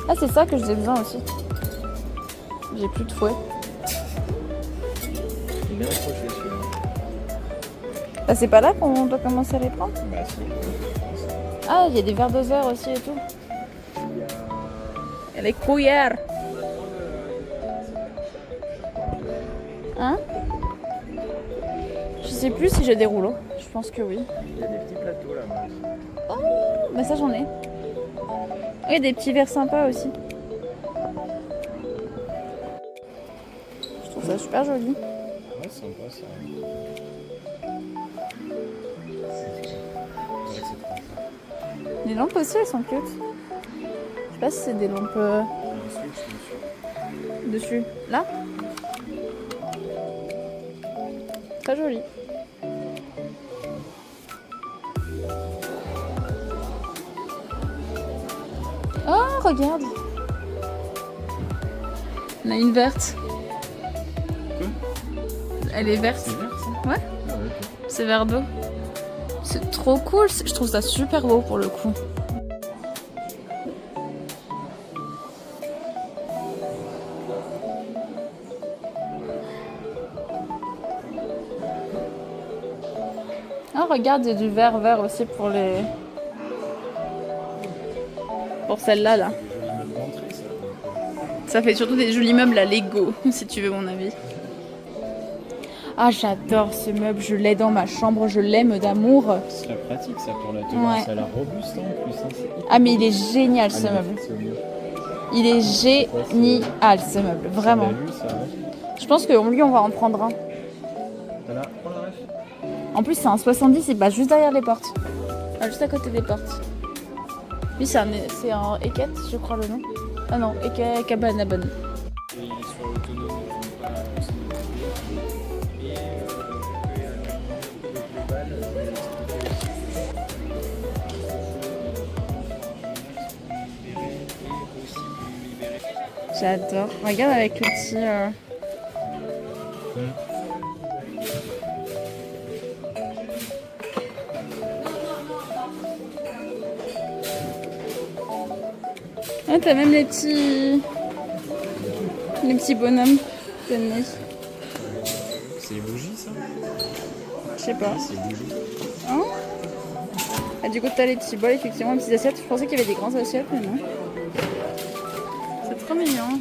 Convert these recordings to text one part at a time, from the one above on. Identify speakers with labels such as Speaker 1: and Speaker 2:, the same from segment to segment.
Speaker 1: Ah, c'est ça que j'ai besoin aussi. J'ai plus de fouet.
Speaker 2: Il est bien accroché celui-là.
Speaker 1: Ah, c'est pas là qu'on doit commencer à les prendre?
Speaker 2: Bah si.
Speaker 1: Ah, il y a des verres doseurs aussi et tout. Et les cuillères. Hein? Je sais plus si j'ai des rouleaux. Je pense que oui.
Speaker 2: Il y a des petits plateaux là.
Speaker 1: Oh, bah ça j'en ai. Oui, des petits verres sympas aussi. Je trouve ça super joli.
Speaker 2: Ouais, c'est sympa ça.
Speaker 1: Les lampes aussi, elles sont cute. Je sais pas si c'est des lampes dessus. Là? Très joli. Oh, regarde. On a une verte.
Speaker 2: Quoi?
Speaker 1: Elle est verte.
Speaker 2: C'est vert ça?
Speaker 1: Ouais.
Speaker 2: Ah ouais, ok.
Speaker 1: C'est vert d'eau. C'est trop cool. Je trouve ça super beau pour le coup. Ah, regarde, il y a du vert aussi pour les... Pour celle-là, là.
Speaker 2: Des jolis meubles d'entrée ça.
Speaker 1: Ça fait surtout des jolis meubles à Lego, si tu veux mon avis. Ah, j'adore ce meuble, je l'ai dans ma chambre, je l'aime d'amour.
Speaker 2: C'est la pratique ça pour la tenue.
Speaker 1: Ouais.
Speaker 2: Ça a l'air robuste en plus. Hein. C'est hyper
Speaker 1: Ah, mais il est génial ce
Speaker 2: Ah,
Speaker 1: meuble.
Speaker 2: c'est au mieux.
Speaker 1: Il est génial ce meuble, vraiment.
Speaker 2: Tu l'as lu, ça, ouais.
Speaker 1: Je pense que lui, on va en prendre un.
Speaker 2: T'as là, prends la ref.
Speaker 1: En plus, c'est un 70, il passe juste derrière les portes. Ah, juste à côté des portes. Lui, c'est un Eket, je crois le nom. Ah non, Eket Cabanabon.
Speaker 2: Il est sur l'autonome, pas et
Speaker 1: J'adore. Regarde avec le petit... Ah, t'as même les petits bonhommes de nez.
Speaker 2: C'est les bougies ça?
Speaker 1: Je sais pas.
Speaker 2: C'est les bougies.
Speaker 1: Hein? Ah, du coup, t'as les petits bols, effectivement, les petites assiettes. Je pensais qu'il y avait des grandes assiettes, mais non. C'est trop mignon.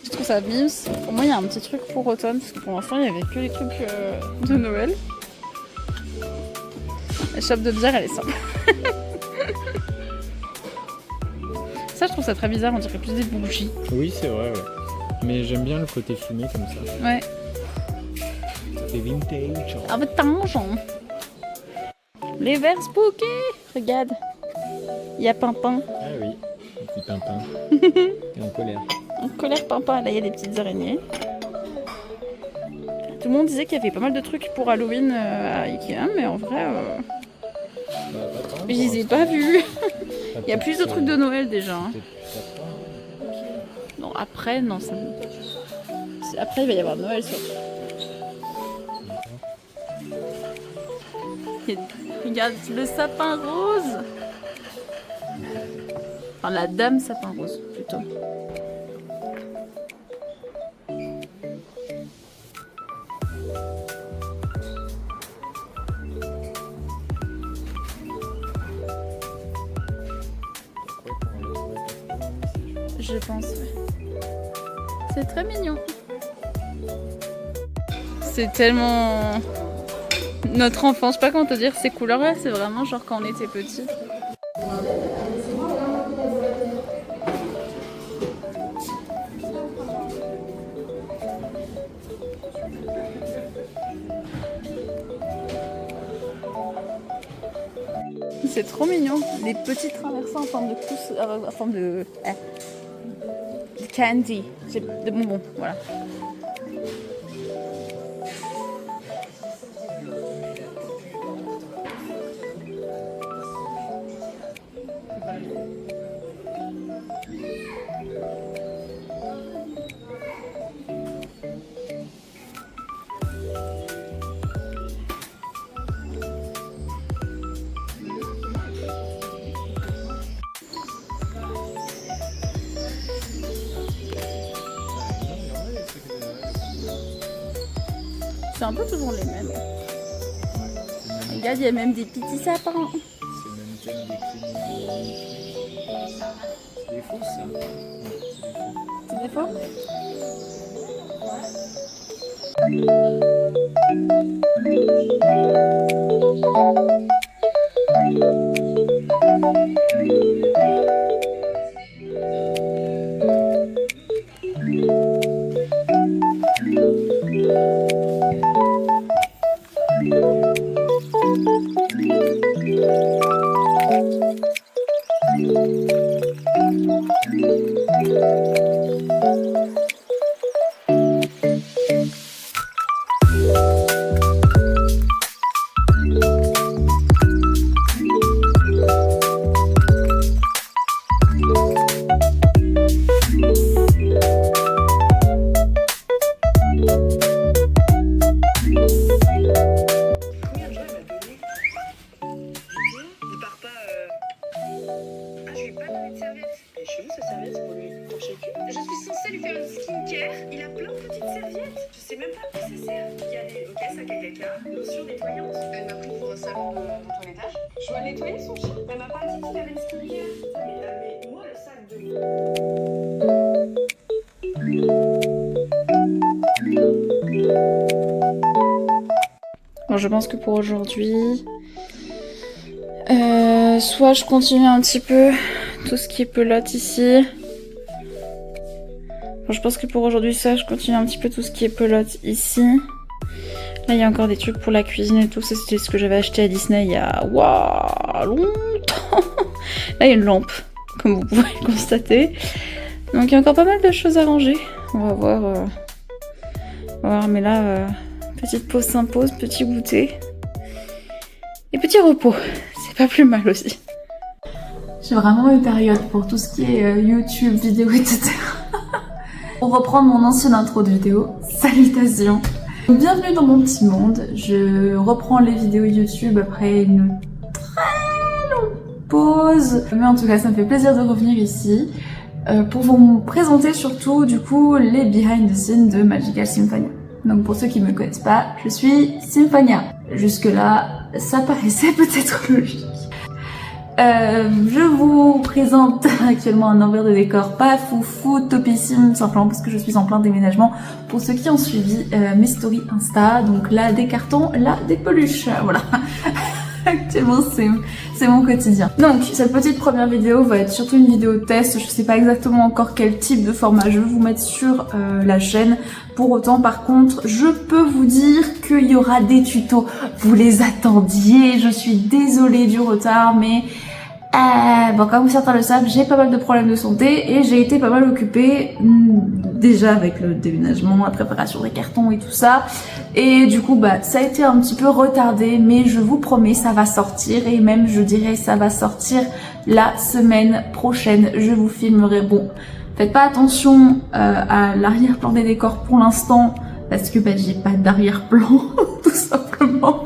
Speaker 1: Je trouve ça mimes. Pour moi, il y a un petit truc pour automne, parce que pour l'instant, il n'y avait que les trucs de Noël. La chope de bière, elle est simple. Ça, je trouve ça très bizarre, on dirait plus des bougies.
Speaker 2: Oui, c'est vrai, ouais. Mais j'aime bien le côté fumé comme ça.
Speaker 1: Ouais.
Speaker 2: C'est vintage.
Speaker 1: Ah, mais tangeant. Les verres spooky. Regarde. Il y a Pimpin.
Speaker 2: Ah oui, un petit pimpin. Et en colère.
Speaker 1: En colère Pimpin. Là, il y a des petites araignées. Tout le monde disait qu'il y avait pas mal de trucs pour Halloween à Ikea, mais en vrai,
Speaker 2: Bah, pas tant,
Speaker 1: je les ai
Speaker 2: pour
Speaker 1: pas
Speaker 2: l'instant.
Speaker 1: vus.
Speaker 2: Ah,
Speaker 1: Il y a plus de trucs de Noël déjà. Hein.
Speaker 2: peut-être plus après.
Speaker 1: Non, après, non, ça. Après, il va y avoir Noël surtout. Regarde le sapin rose. Enfin, la dame sapin rose, plutôt. Je pense, ouais. C'est très mignon. C'est tellement notre enfance, je sais pas comment te dire, ces couleurs-là, c'est vraiment genre quand on était petit. C'est trop mignon, les petits traversins en forme de pouce, en forme de candy, de bonbons, voilà. C'est un peu toujours les mêmes. Regarde, il y a même des petits sapins.
Speaker 2: C'est le même thème décliné. C'est des faux ça. Ouais,
Speaker 1: C'est des faux?
Speaker 3: Je suis censée lui faire une skincare. Il a plein de petites serviettes. Je sais même pas à quoi ça sert. Il y a des sac à caca, lotion nettoyante. Elle m'a pris pour un salon de toilettage. Je dois nettoyer son chien. Elle m'a pas dit qu'il avait une skincare. Mais moi, le sac de.
Speaker 1: Bon, je pense que pour aujourd'hui, soit je continue un petit peu tout ce qui est pelote ici. Bon, je pense que pour aujourd'hui, ça, je continue un petit peu tout ce qui est pelote ici. Là, il y a encore des trucs pour la cuisine et tout. Ça, c'était ce que j'avais acheté à Disney il y a longtemps. Là, il y a une lampe, comme vous pouvez le constater. Donc, il y a encore pas mal de choses à ranger. On va voir. Mais là, petite pause s'impose, petit goûter. Et petit repos. C'est pas plus mal aussi. J'ai vraiment une période pour tout ce qui est YouTube, vidéo, etc. Pour reprendre mon ancienne intro de vidéo, salutations. Bienvenue dans mon petit monde. Je reprends les vidéos YouTube après une très longue pause. Mais en tout cas, ça me fait plaisir de revenir ici pour vous présenter surtout du coup les behind the scenes de Magical Symphonia. Donc pour ceux qui ne me connaissent pas, je suis Symphonia. Jusque là, ça paraissait peut-être logique. Je vous présente actuellement un envers de décor pas foufou, topissime, simplement parce que je suis en plein déménagement. Pour ceux qui ont suivi mes stories Insta, donc là des cartons, là des peluches, voilà. Actuellement c'est mon quotidien. Donc cette petite première vidéo va être surtout une vidéo test, je sais pas exactement encore quel type de format je vais vous mettre sur la chaîne. Pour autant par contre je peux vous dire qu'il y aura des tutos, vous les attendiez, je suis désolée du retard mais bon, comme certains le savent, j'ai pas mal de problèmes de santé et j'ai été pas mal occupée déjà avec le déménagement, la préparation des cartons et tout ça. Et du coup, bah, ça a été un petit peu retardé, mais je vous promets, ça va sortir et même, je dirais, ça va sortir la semaine prochaine. Je vous filmerai. Bon, faites pas attention à l'arrière-plan des décors pour l'instant parce que bah, j'ai pas d'arrière-plan, tout simplement.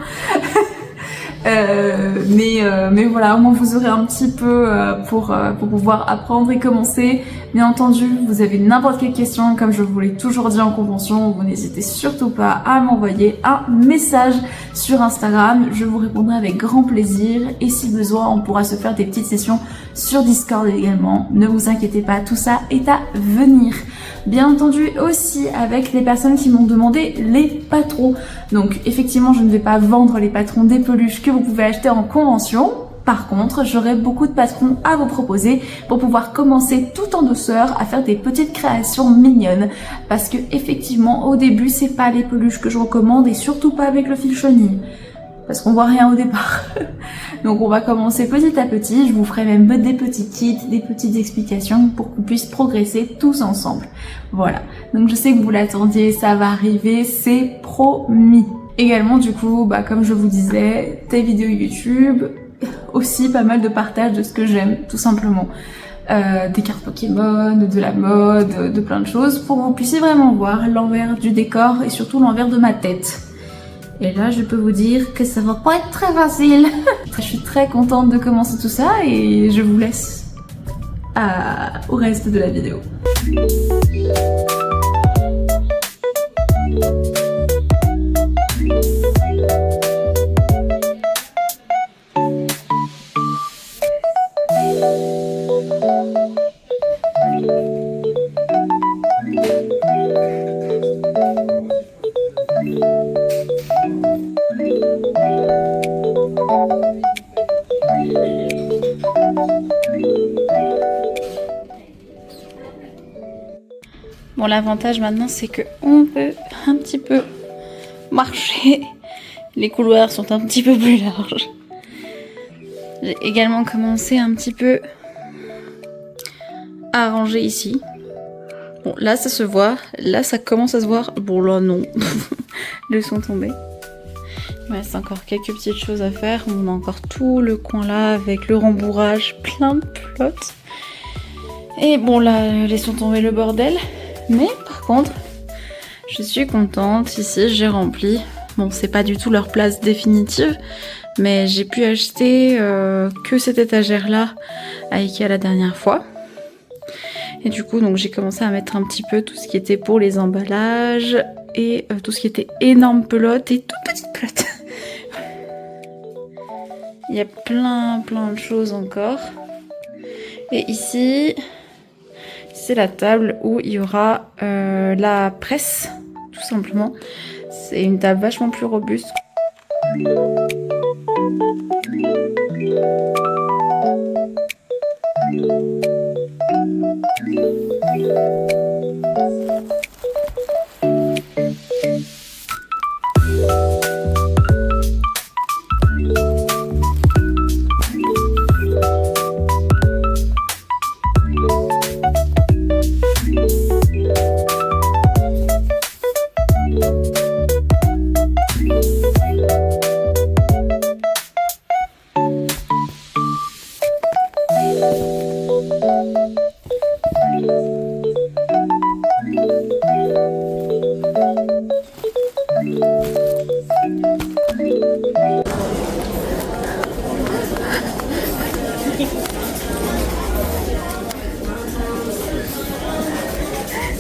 Speaker 1: Mais voilà, au moins vous aurez un petit peu pour pouvoir apprendre et commencer. Bien entendu, vous avez n'importe quelle question, comme je vous l'ai toujours dit en convention, vous n'hésitez surtout pas à m'envoyer un message sur Instagram, je vous répondrai avec grand plaisir et si besoin, on pourra se faire des petites sessions sur Discord également. Ne vous inquiétez pas, tout ça est à venir. Bien entendu aussi avec les personnes qui m'ont demandé les patrons. Donc effectivement, je ne vais pas vendre les patrons des peluches que vous pouvez acheter en convention. Par contre, j'aurai beaucoup de patrons à vous proposer pour pouvoir commencer tout en douceur à faire des petites créations mignonnes. Parce que effectivement, au début, c'est pas les peluches que je recommande et surtout pas avec le fil chenille. Parce qu'on voit rien au départ. Donc on va commencer petit à petit, je vous ferai même des petits kits, des petites explications pour qu'on puisse progresser tous ensemble. Voilà, donc je sais que vous l'attendiez, ça va arriver, c'est promis. Également du coup, bah, comme je vous disais, des vidéos YouTube, aussi pas mal de partage de ce que j'aime, tout simplement. Des cartes Pokémon, de la mode, de plein de choses, pour que vous puissiez vraiment voir l'envers du décor et surtout l'envers de ma tête. Et là, je peux vous dire que ça va pas être très facile. Je suis très contente de commencer tout ça et je vous laisse au reste de la vidéo. Bon, l'avantage maintenant, c'est que on peut un petit peu marcher. Les couloirs sont un petit peu plus larges. J'ai également commencé un petit peu à ranger ici. Bon, là, ça se voit. Là, ça commence à se voir. Bon, là, non. Les sont tombés. Il me reste encore quelques petites choses à faire. On a encore tout le coin là avec le rembourrage, plein de pelotes. Et bon, là, laissons tomber le bordel. Mais par contre, je suis contente. Ici, j'ai rempli. Bon, c'est pas du tout leur place définitive, mais j'ai pu acheter que cette étagère-là à Ikea la dernière fois. Et du coup, donc j'ai commencé à mettre un petit peu tout ce qui était pour les emballages et tout ce qui était énorme pelote et toute petite pelote. Il y a plein de choses encore. Et ici, c'est la table où il y aura la presse, tout simplement. C'est une table vachement plus robuste.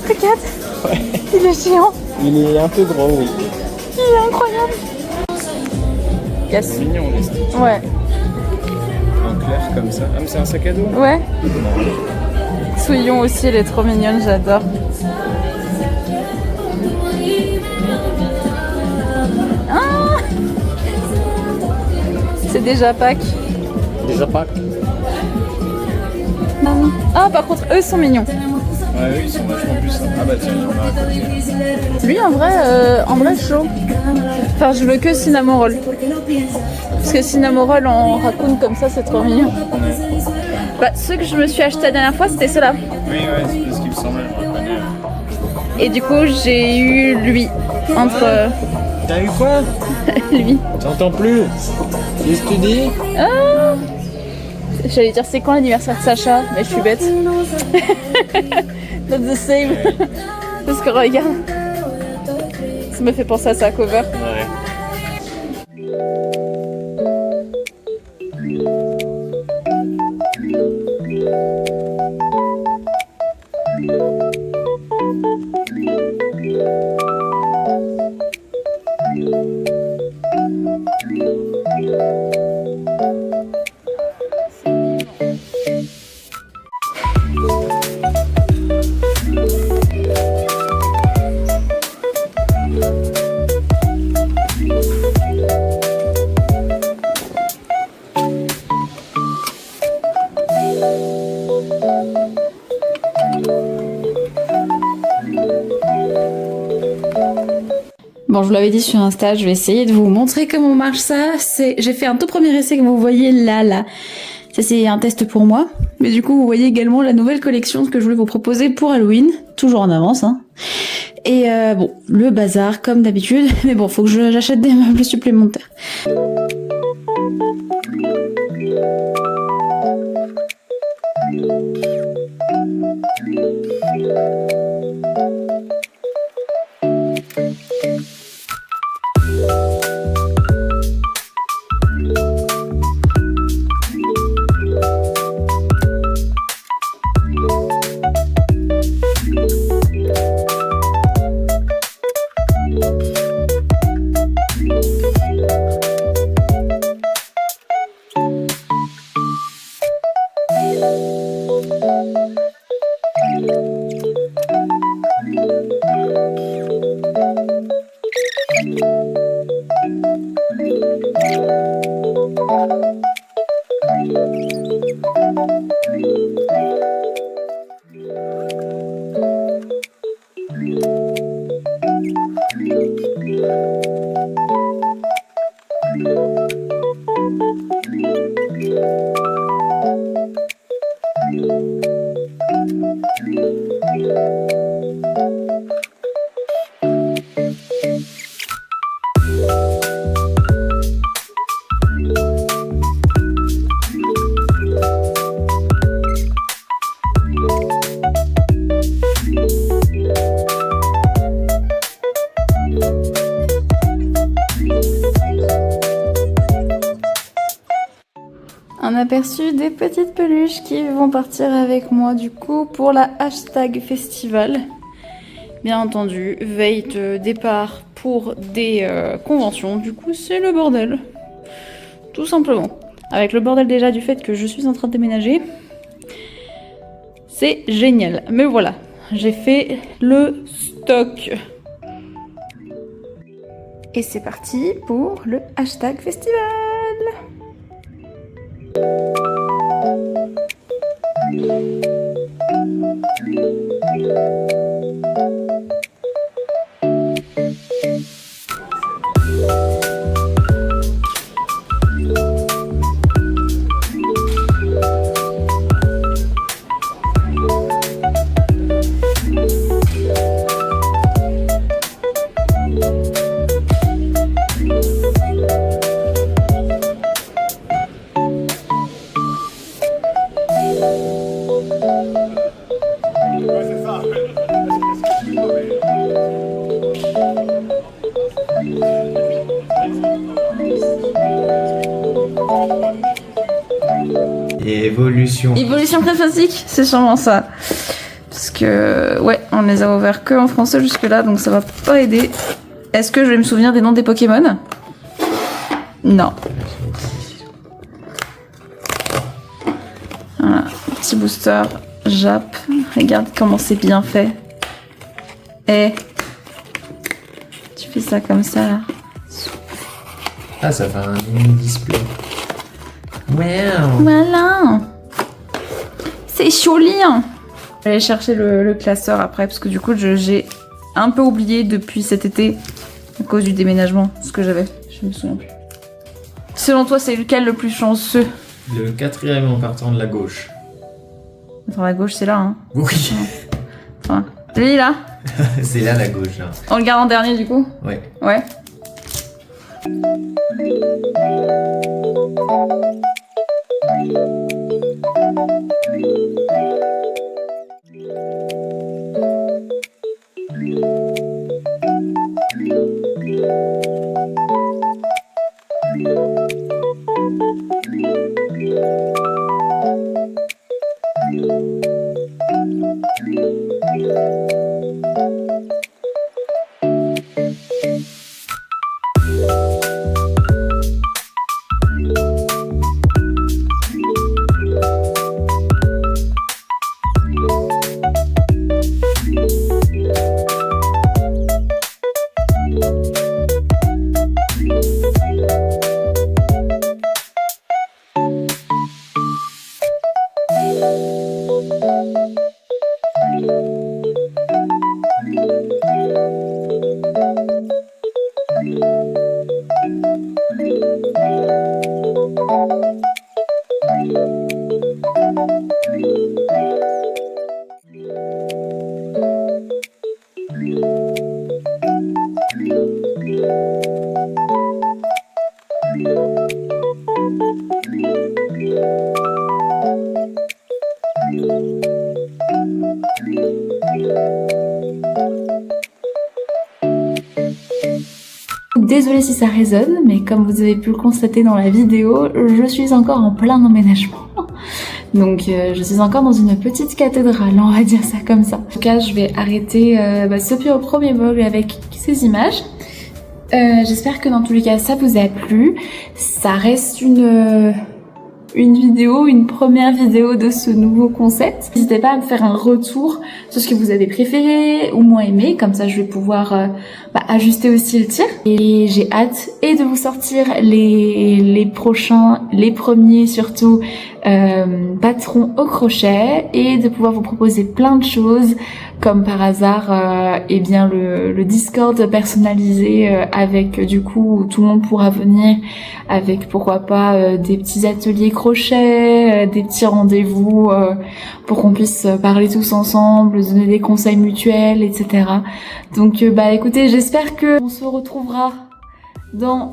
Speaker 1: Regarde,
Speaker 2: Ouais.
Speaker 1: il est géant,
Speaker 2: Il est un peu gros, oui.
Speaker 1: il est incroyable. Yes.
Speaker 2: C'est mignon, les sticks.
Speaker 1: Ouais,
Speaker 2: En clair comme ça. Ah, mais c'est un sac à dos?
Speaker 1: ouais.
Speaker 2: Non.
Speaker 1: Souillon aussi, elle est trop mignonne, j'adore. Ah, c'est déjà Pâques.
Speaker 2: Déjà pas?
Speaker 1: Ah, par contre, eux sont mignons.
Speaker 2: Ouais, eux, ils sont vachement plus sympas. Ah bah tiens, il y en a à côté.
Speaker 1: Lui, en vrai, chaud. Enfin, je veux que cinnamon roll. Parce que cinnamon roll en raccoon comme ça, c'est trop mignon. Bah, ceux que je me suis acheté la dernière fois, c'était ceux-là.
Speaker 2: Oui, ouais, c'est ce qui me semblait, je reconnais.
Speaker 1: Et du coup, j'ai eu lui. Entre
Speaker 2: T'as eu quoi?
Speaker 1: lui.
Speaker 2: T'entends plus? Qu'est-ce que tu dis?
Speaker 1: Ah, j'allais dire, c'est quand l'anniversaire de Sacha? Mais je suis bête. Not the same. Parce que regarde. Ça me fait penser à sa cover.
Speaker 2: Ouais. Bon, je vous l'avais dit sur Insta, je vais essayer de vous montrer comment marche ça. J'ai fait un tout premier essai que vous voyez là. Ça, c'est un test pour moi. Mais du coup, vous voyez également la nouvelle collection que je voulais vous proposer pour Halloween. Toujours en avance, hein. Et bon, le bazar, comme d'habitude. Mais bon, faut que j'achète des meubles supplémentaires. Un aperçu des petites peluches qui vont partir avec moi du coup pour la hashtag festival. Bien entendu, veille de départ pour des conventions, du coup c'est le bordel. Tout simplement. Avec le bordel déjà du fait que je suis en train de déménager. C'est génial. Mais voilà, j'ai fait le stock. Et c'est parti pour le hashtag festival.
Speaker 4: Et évolution.
Speaker 2: Évolution classique, c'est sûrement ça. Parce que, ouais, on les a ouverts que en français jusque-là, donc ça va pas aider. Est-ce que je vais me souvenir des noms des Pokémon? Non. Voilà, petit booster Jap. Regarde comment c'est bien fait. Et tu fais ça comme ça là.
Speaker 4: Ah, ça fait un mini display. Wow.
Speaker 2: Voilà. C'est joli. Hein. Je vais aller chercher le classeur après parce que du coup j'ai un peu oublié depuis cet été à cause du déménagement ce que j'avais. Je me souviens plus. Selon toi, c'est lequel le plus chanceux?
Speaker 4: Le quatrième en partant de la gauche.
Speaker 2: Attends, la gauche c'est là. Hein.
Speaker 4: Oui.
Speaker 2: Enfin, lui là.
Speaker 4: C'est là la gauche. Là.
Speaker 2: On le garde en dernier du coup?
Speaker 4: Ouais.
Speaker 2: Ouais. Désolée si ça résonne, mais comme vous avez pu le constater dans la vidéo, je suis encore en plein emménagement. Donc je suis encore dans une petite cathédrale, on va dire ça comme ça. En tout cas, je vais arrêter ce premier vlog avec ces images. J'espère que dans tous les cas ça vous a plu. Ça reste une une première vidéo de ce nouveau concept. N'hésitez pas à me faire un retour sur ce que vous avez préféré ou moins aimé, comme ça je vais pouvoir ajuster aussi le tir. Et j'ai hâte et de vous sortir les prochains, les premiers surtout, patrons au crochet, et de pouvoir vous proposer plein de choses, comme par hasard eh bien le Discord personnalisé avec du coup où tout le monde pourra venir, avec pourquoi pas des petits ateliers crochet, des petits rendez-vous pour qu'on puisse parler tous ensemble, donner des conseils mutuels, etc. Donc écoutez, j'espère que on se retrouvera dans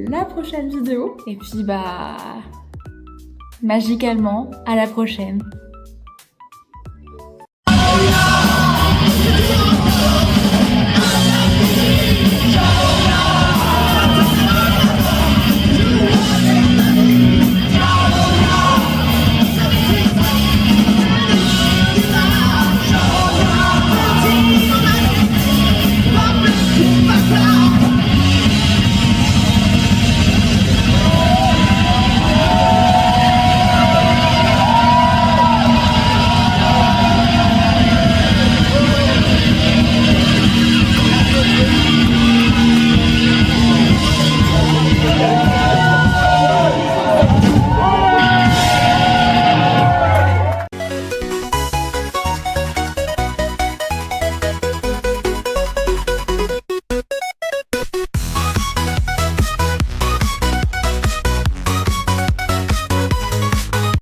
Speaker 2: la prochaine vidéo, et puis magicalement à la prochaine.